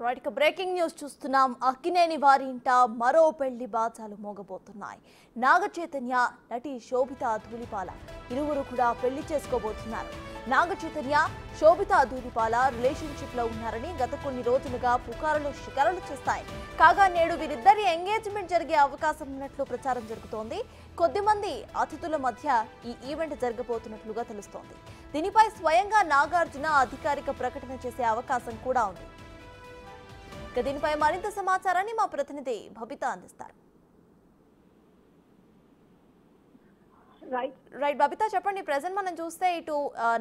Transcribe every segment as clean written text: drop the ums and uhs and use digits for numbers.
Right ఇక breaking news చూస్తున్నాం. అక్కినేని వారి ఇంట మరో పెళ్లి బాచాలు మోగబోతున్నాయి. నాగ చైతన్య, నటి శోభితా ధూళిపాల ఇరువురు కూడా పెళ్లి చేసుకోబోతున్నారు. నాగ చైతన్య, శోభితా ధూళిపాల రిలేషన్షిప్ లో ఉన్నారని గత కొన్ని రోజులుగా పుకారులు షికారులు చేస్తాయి. కాగా నేడు వీరిద్దరి ఎంగేజ్మెంట్ జరిగే అవకాశం ఉన్నట్లు ప్రచారం జరుగుతోంది. కొద్దిమంది అతిథుల మధ్య ఈ ఈవెంట్ జరగబోతున్నట్లుగా తెలుస్తోంది. దీనిపై స్వయంగా నాగార్జున అధికారిక ప్రకటన చేసే అవకాశం కూడా ఉంది. దీనిపై మరింత సమాచారాన్ని మా ప్రతినిధి బబిత అందిస్తారు. రైట్ బబిత, చెప్పండి. ప్రెజెంట్ మనం చూస్తే ఇటు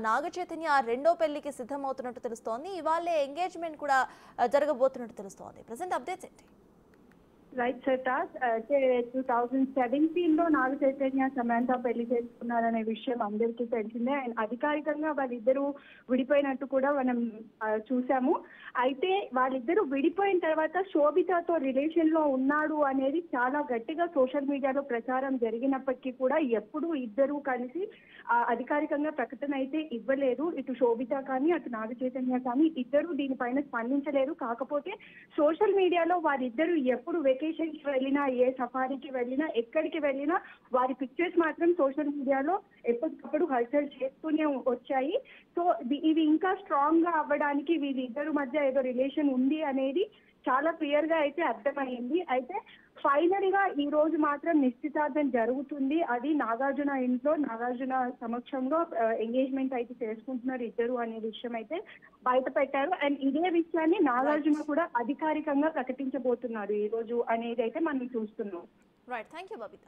నాగ చైతన్య రెండో పెళ్లికి సిద్ధమవుతున్నట్టు తెలుస్తోంది. ఇవాళ ఎంగేజ్మెంట్ కూడా జరగబోతున్నట్టు తెలుస్తోంది. ప్రెజెంట్ అప్డేట్స్ ఏంటి? రైట్ సర్తాజ్, అయితే 2017లో నాగ చైతన్య సమంత పెళ్లి చేసుకున్నారనే విషయం అందరికీ తెలిసిందే. అండ్ అధికారికంగా వాళ్ళిద్దరూ విడిపోయినట్టు కూడా మనం చూసాము. అయితే వాళ్ళిద్దరూ విడిపోయిన తర్వాత శోభితతో రిలేషన్ లో ఉన్నాడు అనేది చాలా గట్టిగా సోషల్ మీడియాలో ప్రచారం జరిగినప్పటికీ కూడా ఎప్పుడు ఇద్దరు కలిసి అధికారికంగా ప్రకటన అయితే ఇవ్వలేదు. ఇటు శోభిత కానీ అటు నాగ చైతన్య కానీ ఇద్దరు దీనిపైన స్పందించలేరు. కాకపోతే సోషల్ మీడియాలో వారిద్దరు ఎప్పుడు వెకేషన్ కి వెళ్ళినా, ఏ సఫారీకి వెళ్ళినా, ఎక్కడికి వెళ్ళినా వారి పిక్చర్స్ మాత్రం సోషల్ మీడియాలో ఎప్పటికప్పుడు హల్చల్ చేస్తూనే వచ్చాయి. సో ఇవి ఇంకా స్ట్రాంగ్ గా అవ్వడానికి వీళ్ళిద్దరు మధ్య ఏదో రిలేషన్ ఉంది అనేది చాలా క్లియర్ గా అయితే అర్థమైంది. అయితే ఫైనల్ గా ఈ రోజు మాత్రం నిశ్చితార్థం జరుగుతుంది. అది నాగార్జున ఇంట్లో, నాగార్జున సమక్షంలో ఎంగేజ్మెంట్ అయితే చేసుకుంటున్నారు ఇద్దరు అనే విషయం అయితే బయట పెట్టారు. అండ్ ఇదే విషయాన్ని నాగార్జున కూడా అధికారికంగా ప్రకటించబోతున్నారు ఈ రోజు అనేది అయితే మనం చూస్తున్నాం. Right, thank you Babita.